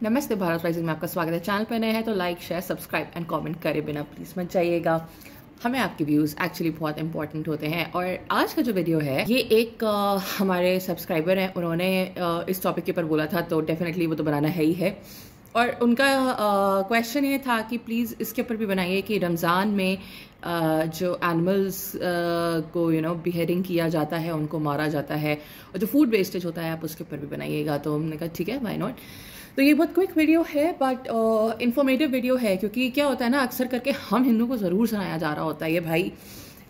नमस्ते, भारत राइजिंग में आपका स्वागत है। चैनल पर नए हैं तो like, share, subscribe and comment करे बिना प्लीज़ मत जाइएगा। हमें आपके व्यूज़ एक्चुअली बहुत इंपॉर्टेंट होते हैं। और आज का जो वीडियो है ये एक हमारे सब्सक्राइबर हैं, उन्होंने इस टॉपिक के ऊपर बोला था, तो डेफिनेटली वो तो बनाना है ही है। और उनका क्वेश्चन ये था कि प्लीज़ इसके ऊपर भी बनाइए कि रमज़ान में जो एनिमल्स को बिहेडिंग किया जाता है, उनको मारा जाता है, और जो फूड वेस्टेज होता है आप उसके ऊपर भी बनाइएगा। तो हमने कहा ठीक है, व्हाई नॉट। तो ये बहुत क्विक वीडियो है बट इन्फॉर्मेटिव वीडियो है, क्योंकि क्या होता है ना, अक्सर करके हम हिंदुओं को ज़रूर सुनाया जा रहा होता है ये भाई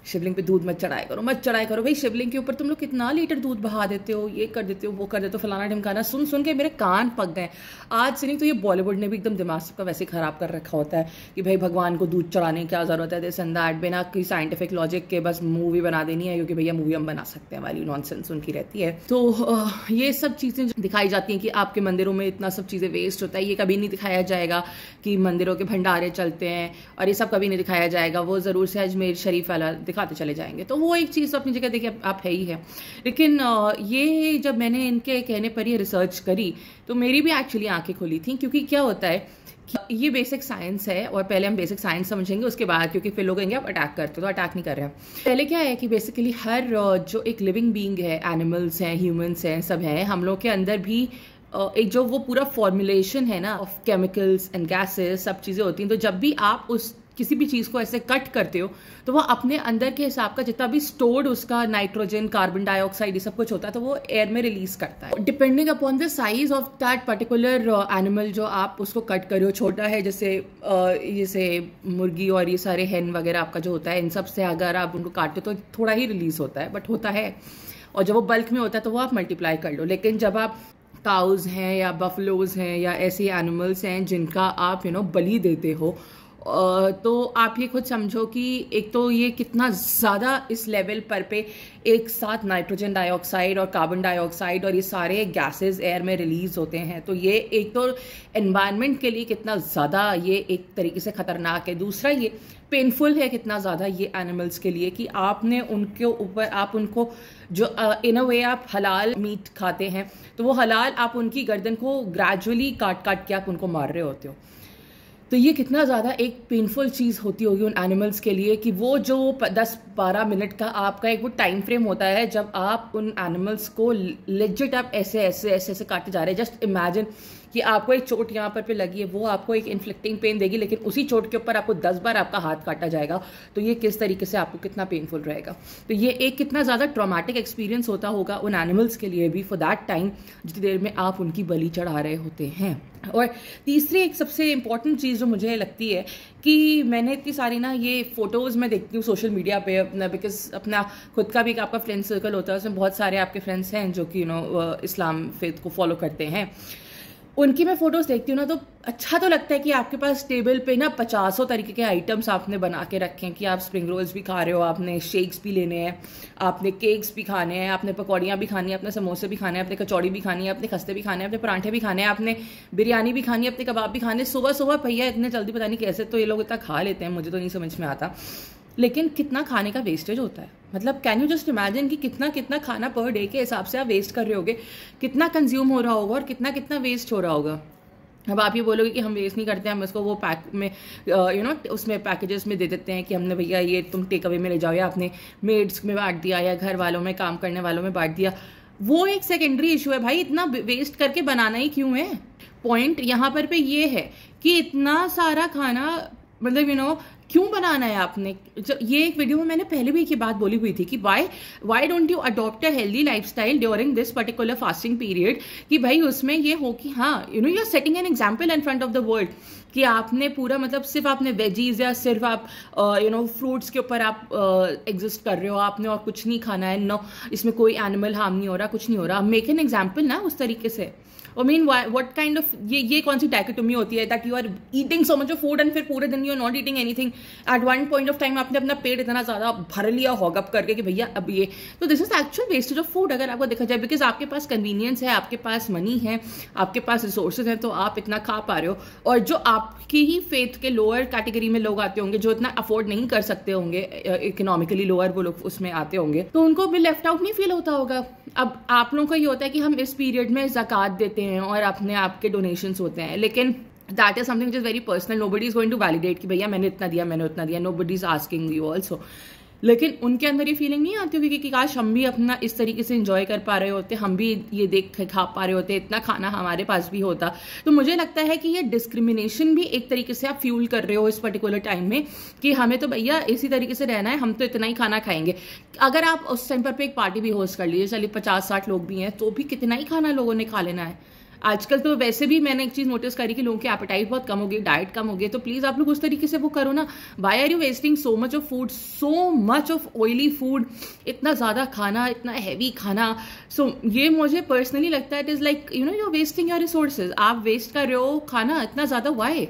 शिवलिंग पे दूध मत चढ़ाया करो, मत चढ़ाया करो। भाई शिवलिंग के ऊपर तुम लोग कितना लीटर दूध बहा देते हो, ये कर देते हो, वो कर देते हो, फलाना ढिमकाना। सुन सुन के मेरे कान पक गए। आज से नहीं तो ये बॉलीवुड ने भी एकदम दिमाग सबका वैसे ख़राब कर रखा होता है कि भाई भगवान को दूध चढ़ाने की क्या ज़रूरत है, दिस एंड दैट, बिना कोई साइंटिफिक लॉजिक के बस मूवी बना देनी है क्योंकि भैया मूवी हम बना सकते हैं वाली नॉनसेंस उनकी रहती है। तो ये सब चीज़ें दिखाई जाती हैं कि आपके मंदिरों में इतना सब चीज़ें वेस्ट होता है। ये कभी नहीं दिखाया जाएगा कि मंदिरों के भंडारे चलते हैं, और ये सब कभी नहीं दिखाया जाएगा। वो ज़रूर से अजमेर शरीफ वाला दिखाते चले जाएंगे, तो वो एक चीज़ अपनी जगह देखिए आप है ही है। लेकिन ये जब मैंने इनके कहने पर ये रिसर्च करी तो मेरी भी एक्चुअली आंखें खुली थी, क्योंकि क्या होता है कि ये बेसिक साइंस है, और पहले हम बेसिक साइंस समझेंगे उसके बाद, क्योंकि फिर लोग कहेंगे आप अटैक करते हो, तो अटैक नहीं कर रहे हैं। पहले क्या है कि बेसिकली हर जो एक लिविंग बीइंग है, एनिमल्स हैं, ह्यूमंस हैं, सब हैं, हम लोग के अंदर भी एक जो वो पूरा फॉर्मुलेशन है ना ऑफ केमिकल्स एंड गैसेस, सब चीज़ें होती हैं। तो जब भी आप उस किसी भी चीज़ को ऐसे कट करते हो तो वो अपने अंदर के हिसाब का जितना भी स्टोर्ड उसका नाइट्रोजन, कार्बन डाइऑक्साइड, ये सब कुछ होता है, तो वो एयर में रिलीज करता है। Depending upon the size of that particular animal जो आप उसको कट कर रहे हो, छोटा है जैसे मुर्गी और ये सारे हैन वगैरह आपका जो होता है, इन सब से अगर आप उनको काटते हो तो थोड़ा ही रिलीज होता है, बट होता है। और जब वो बल्क में होता है तो वो आप मल्टीप्लाई कर लो। लेकिन जब आप काउज हैं या बफलोज हैं या ऐसे एनिमल्स हैं जिनका आप बलि देते हो, तो आप ये खुद समझो कि एक तो ये कितना ज़्यादा इस लेवल पर पे एक साथ नाइट्रोजन डाइऑक्साइड और कार्बन डाइऑक्साइड और ये सारे गैसेस एयर में रिलीज होते हैं। तो ये एक तो एनवायरनमेंट के लिए कितना ज़्यादा ये एक तरीके से ख़तरनाक है। दूसरा ये पेनफुल है कितना ज़्यादा ये एनिमल्स के लिए कि आपने उनके ऊपर आप उनको जो इन अ वे आप हलाल मीट खाते हैं, तो वो हलाल आप उनकी गर्दन को ग्रेजुअली काट काट के आप उनको मार रहे होते हो। तो ये कितना ज़्यादा एक पेनफुल चीज़ होती होगी उन एनिमल्स के लिए कि वो जो 10-12 मिनट का आपका एक वो टाइम फ्रेम होता है जब आप उन एनिमल्स को लेजिट आप ऐसे ऐसे ऐसे ऐसे काटे जा रहे हैं। जस्ट इमेजिन कि आपको एक चोट यहाँ पर पे लगी है, वो आपको एक इन्फ्लिक्टिंग पेन देगी, लेकिन उसी चोट के ऊपर आपको 10 बार आपका हाथ काटा जाएगा। तो ये किस तरीके से आपको कितना पेनफुल रहेगा। तो ये एक कितना ज़्यादा ट्रॉमेटिक एक्सपीरियंस होता होगा उन एनिमल्स के लिए भी फॉर दैट टाइम जितनी देर में आप उनकी बलि चढ़ा रहे होते हैं। और तीसरी एक सबसे इम्पॉर्टेंट चीज़ जो मुझे लगती है कि मैंने इतनी सारी ना ये फ़ोटोज़ मैं देखती हूँ सोशल मीडिया पे अपना, बिकॉज अपना खुद का भी एक आपका फ्रेंड सर्कल होता है, उसमें बहुत सारे आपके फ्रेंड्स हैं जो कि इस्लाम फेथ को फॉलो करते हैं। उनकी मैं फ़ोटोज़ देखती हूँ ना, तो अच्छा तो लगता है कि आपके पास टेबल पे ना 50 तरीके के आइटम्स आपने बना के रखे हैं कि आप स्प्रिंग रोल्स भी खा रहे हो, आपने शेक्स भी लेने हैं, आपने केक्स भी खाने हैं, आपने पकौड़ियाँ भी खानी है, आपने समोसे भी खाने हैं, आपने कचौड़ी भी खानी है, आपने खस्ते भी खाने हैं, आपने पराठे भी खाने हैं, आपने बिरयानी भी खानी है, अपने कबाब भी खाने। सुबह सुबह भैया इतने जल्दी पता नहीं कैसे तो ये लोग इतना खा लेते हैं, मुझे तो नहीं समझ में आता। लेकिन कितना खाने का वेस्टेज होता है, मतलब कैन यू जस्ट इमेजिन कि कितना कितना खाना पर डे के हिसाब से आप वेस्ट कर रहे होगे, कितना कंज्यूम हो रहा होगा और कितना कितना वेस्ट हो रहा होगा। अब आप ये बोलोगे कि हम वेस्ट नहीं करते, हम इसको वो पैक में उसमें पैकेजेस में दे देते हैं कि हमने भैया ये तुम टेक अवे में ले जाओ, या आपने मेड्स में बांट दिया या घर वालों में, काम करने वालों में बांट दिया। वो एक सेकेंडरी इशू है भाई, इतना वेस्ट करके बनाना ही क्यों है। पॉइंट यहाँ पर पे ये है कि इतना सारा खाना मतलब क्यों बनाना है आपने। ये एक वीडियो में मैंने पहले भी एक बात बोली हुई थी कि why don't you adopt a healthy lifestyle during this particular fasting period, कि भाई उसमें ये हो कि हाँ you are setting an example in front of the world कि आपने पूरा मतलब सिर्फ आपने वेजीज या सिर्फ आप फ्रूट्स के ऊपर आप एग्जिस्ट कर रहे हो, आपने और कुछ नहीं खाना है, नो इसमें कोई एनिमल हार्म नहीं हो रहा, कुछ नहीं हो रहा। मेक एन एग्जाम्पल ना उस तरीके से। I mean, what kind of ये कौन सी डायकोटोमी होती है that you are eating so much of food and फिर पूरे दिन you are not eating anything at one point of time आपने अपना पेट इतना ज़्यादा भर लिया हॉग अप करके कि भैया अब ये, तो this is actual wastage of food अगर आपको देखा जाए। बिकॉज आपके पास कन्वीनियंस है, आपके पास मनी है, आपके पास रिसोर्सेज हैं, तो आप इतना खा पा रहे हो। और जो आपकी ही फेथ के लोअर कैटेगरी में लोग आते होंगे जो इतना अफोर्ड नहीं कर सकते होंगे, इकोनॉमिकली लोअर वो लोग उसमें आते होंगे, तो उनको भी लेफ्ट आउट नहीं फील होता होगा। अब आप लोगों का ये होता है कि हम इस पीरियड में ज़कात देते हैं और अपने आपके डोनेशंस होते हैं, लेकिन that is something which is very personal. Nobody is going to validate कि भैया मैंने इतना दिया, मैंने उतना दिया. Nobody is asking you also. लेकिन उनके अंदर ये फीलिंग नहीं आती होगी कि काश हम भी अपना इस तरीके से इंजॉय कर पा रहे होते, हम भी ये देख खा पा रहे होते, इतना खाना हमारे पास भी होता. तो मुझे लगता है कि ये डिस्क्रिमिनेशन भी एक तरीके से आप फ्यूल कर रहे हो इस पर्टिकुलर टाइम में, कि हमें तो भैया इसी तरीके से रहना है, हम तो इतना ही खाना खाएंगे. अगर आप उस टाइम पर एक पार्टी भी होस्ट कर लीजिए, चलिए 50-60 लोग भी हैं, तो भी कितना ही खाना लोगों ने खा लेना है. आजकल तो वैसे भी मैंने एक चीज नोटिस करी कि लोगों की एपेटाइट बहुत कम हो गई, डाइट कम हो गई. तो प्लीज आप लोग उस तरीके से वो करो ना. Why are you wasting so much of food, so much of oily food, इतना ज्यादा खाना, इतना हैवी खाना. सो ये मुझे पर्सनली लगता है it is like you know you are wasting your resources. आप वेस्ट कर रहे हो खाना इतना ज्यादा. वाई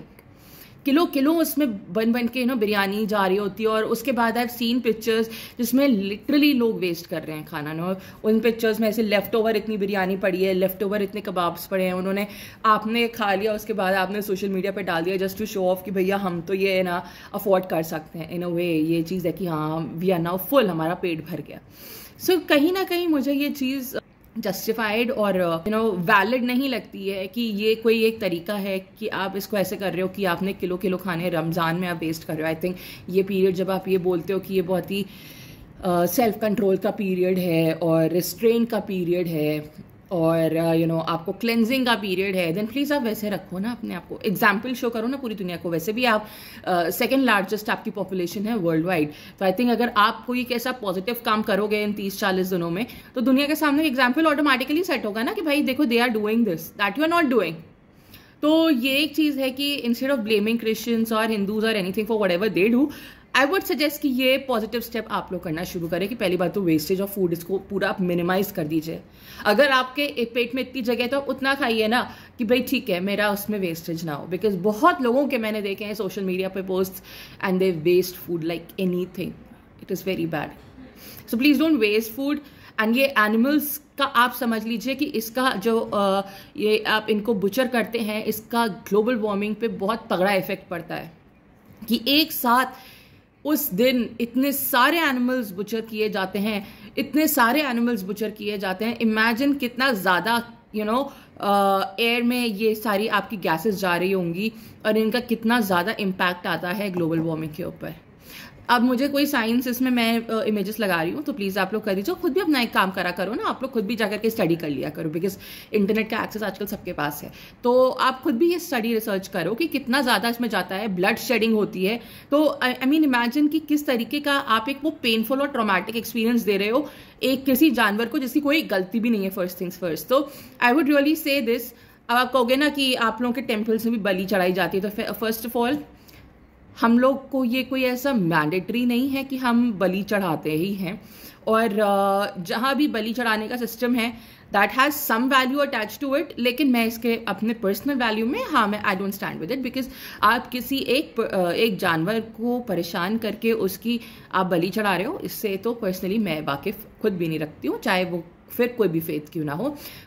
किलो किलो उसमें बन के बिरयानी जा रही होती है, और उसके बाद आई हैव सीन पिक्चर्स जिसमें लिटरली लोग वेस्ट कर रहे हैं खाना ना. उन पिक्चर्स में ऐसे लेफ्ट ओवर इतनी बिरयानी पड़ी है, लेफ्ट ओवर इतने कबाब्स पड़े हैं, उन्होंने आपने खा लिया, उसके बाद आपने सोशल मीडिया पे डाल दिया जस्ट टू शो ऑफ कि भैया हम तो ये ना अफोर्ड कर सकते हैं. इन अ वे ये चीज़ है कि हाँ वी आर नाउ फुल, हमारा पेट भर गया. सो कहीं ना कहीं मुझे ये चीज़ जस्टिफाइड और वैलिड नहीं लगती है कि ये कोई एक तरीका है कि आप इसको ऐसे कर रहे हो कि आपने किलो किलो खाने रमज़ान में आप वेस्ट कर रहे हो. आई थिंक ये पीरियड जब आप ये बोलते हो कि ये बहुत ही सेल्फ कंट्रोल का पीरियड है और रिस्ट्रेन का पीरियड है और आपको क्लेंजिंग का पीरियड है, देन प्लीज़ आप वैसे रखो ना अपने आप को, एग्जाम्पल शो करो ना पूरी दुनिया को. वैसे भी आप सेकंड लार्जेस्ट आपकी पॉपुलेशन है वर्ल्ड वाइड. तो आई थिंक अगर आप कोई कैसा पॉजिटिव काम करोगे इन 30-40 दिनों में, तो दुनिया के सामने एग्जाम्पल ऑटोमेटिकली सेट होगा ना कि भाई देखो they are doing this that you are not doing. तो ये एक चीज़ है कि इंस्टेड ऑफ ब्लेमिंग क्रिश्चियंस और हिंदूज और anything for whatever they do, I would suggest कि ये पॉजिटिव स्टेप आप लोग करना शुरू करें कि पहली बात तो वेस्टेज ऑफ फूड इसको पूरा आप मिनिमाइज कर दीजिए. अगर आपके पेट में इतनी जगह है तो उतना खाइए ना कि भाई ठीक है मेरा उसमें वेस्टेज ना हो. बिकॉज बहुत लोगों के मैंने देखे हैं सोशल मीडिया पे post and they waste food like anything. It is very bad. So please don't waste food. And ये एनिमल्स का आप समझ लीजिए कि इसका जो ये आप इनको बुचर करते हैं, इसका ग्लोबल वार्मिंग पे बहुत तगड़ा इफेक्ट पड़ता है कि एक साथ उस दिन इतने सारे एनिमल्स बुचर किए जाते हैं, इतने सारे एनिमल्स बुचर किए जाते हैं. इमेजिन कितना ज़्यादा एयर में ये सारी आपकी गैसेस जा रही होंगी और इनका कितना ज़्यादा इम्पैक्ट आता है ग्लोबल वार्मिंग के ऊपर. अब मुझे कोई साइंस इसमें मैं इमेजेस लगा रही हूँ तो प्लीज़ आप लोग कर दीजिए. खुद भी अपना एक काम करा करो ना, आप लोग खुद भी जाकर के स्टडी कर लिया करो बिकॉज इंटरनेट का एक्सेस आजकल सबके पास है. तो आप खुद भी ये स्टडी रिसर्च करो कि कितना ज़्यादा इसमें जाता है, ब्लड शेडिंग होती है. तो आई मीन इमेजिन कि किस तरीके का आप एक वो पेनफुल और ट्रॉमेटिक एक्सपीरियंस दे रहे हो एक किसी जानवर को जिसकी कोई गलती भी नहीं है. फर्स्ट थिंग्स फर्स्ट, तो I would really say this. अब आप कहोगे ना कि आप लोगों के टेम्पल्स में भी बलि चढ़ाई जाती है, तो फर्स्ट ऑफ ऑल हम लोग को ये कोई ऐसा मैंडेटरी नहीं है कि हम बलि चढ़ाते ही हैं. और जहाँ भी बलि चढ़ाने का सिस्टम है that has some value attach to it, लेकिन मैं इसके अपने पर्सनल वैल्यू में मैं I don't stand with it. Because आप किसी एक जानवर को परेशान करके उसकी आप बलि चढ़ा रहे हो, इससे तो पर्सनली मैं वाकिफ खुद भी नहीं रखती हूँ, चाहे वो फिर कोई भी फेथ क्यों ना हो.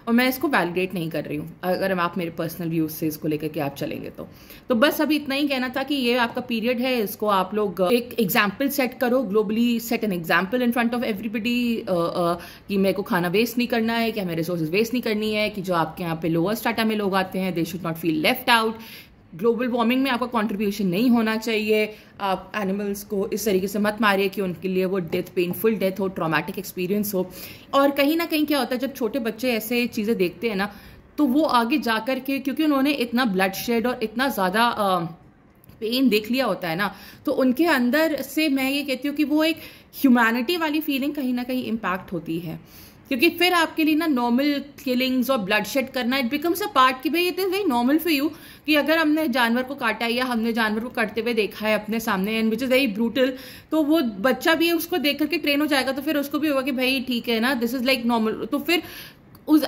और मैं इसको वैलिडेट नहीं कर रही हूँ अगर आप मेरे पर्सनल व्यूज से इसको लेकर के आप चलेंगे तो बस अभी इतना ही कहना था कि ये आपका पीरियड है, इसको आप लोग एक एग्जाम्पल सेट करो, globally set N example in front of everybody कि मेरे को खाना वेस्ट नहीं करना है, कि हमें रिसोर्सेज वेस्ट नहीं करनी है, कि जो आपके यहाँ पे लोअर स्टाटा में लोग आते हैं they should not feel left out. Global warming में आपका कंट्रीब्यूशन नहीं होना चाहिए. आप एनिमल्स को इस तरीके से मत मारिए कि उनके लिए वो डेथ, पेनफुल डेथ हो, ट्रॉमेटिक एक्सपीरियंस हो. और कहीं ना कहीं क्या होता है जब छोटे बच्चे ऐसे चीज़ें देखते हैं ना, तो वो आगे जाकर के क्योंकि उन्होंने इतना ब्लड शेड और इतना ज़्यादा पेन देख लिया होता है ना, तो उनके अंदर से मैं ये कहती हूँ कि वो एक ह्यूमैनिटी वाली फीलिंग कहीं ना कहीं इम्पैक्ट होती है. क्योंकि फिर आपके लिए ना नॉर्मल किलिंग्स और ब्लड शेड करना इट बिकम्स अ पार्ट कि भाई it is very normal for you कि अगर हमने जानवर को काटा है या हमने जानवर को कटते हुए देखा है अपने सामने and which is very brutal, तो वो बच्चा भी उसको देख करके ट्रेन हो जाएगा. तो फिर उसको भी होगा कि भाई ठीक है ना, दिस इज़ लाइक नॉर्मल. तो फिर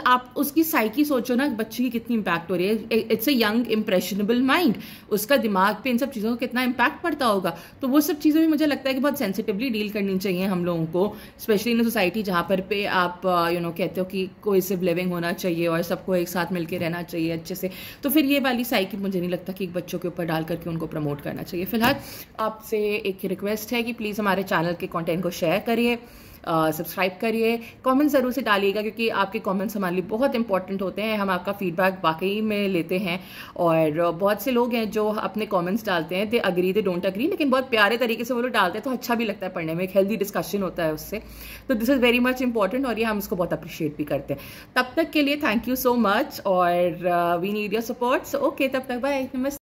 आप उसकी साइकी सोचो ना बच्चे की कितनी इम्पैक्ट हो रही है. It's a young impressionable mind, उसका दिमाग पे इन सब चीज़ों का कितना इम्पैक्ट पड़ता होगा. तो वो सब चीज़ें भी मुझे लगता है कि बहुत सेंसिटिवली डील करनी चाहिए हम लोगों को, स्पेशली इन सोसाइटी जहाँ पर पे आप कहते हो कि कोहेसिव लिविंग होना चाहिए और सबको एक साथ मिलकर रहना चाहिए अच्छे से. तो फिर ये वाली साइकी मुझे नहीं लगता कि बच्चों के ऊपर डाल करके उनको प्रमोट करना चाहिए. फिलहाल आपसे एक रिक्वेस्ट है कि प्लीज़ हमारे चैनल के कॉन्टेंट को शेयर करिए, सब्सक्राइब करिए, कमेंट ज़रूर से डालिएगा क्योंकि आपके कमेंट्स हमारे लिए बहुत इंपॉर्टेंट होते हैं। हम आपका फीडबैक वाकई में लेते हैं और बहुत से लोग हैं जो अपने कमेंट्स डालते हैं, they agree they don't agree, लेकिन बहुत प्यारे तरीके से वो लोग डालते हैं तो अच्छा भी लगता है पढ़ने में, एक हेल्दी डिस्कशन होता है उससे। तो this is very much important और ये हम इसको बहुत अप्रिशिएट भी करते हैं। तब तक के लिए थैंक यू सो मच और we need your support. So okay, तब तक बाय, नमस्ते।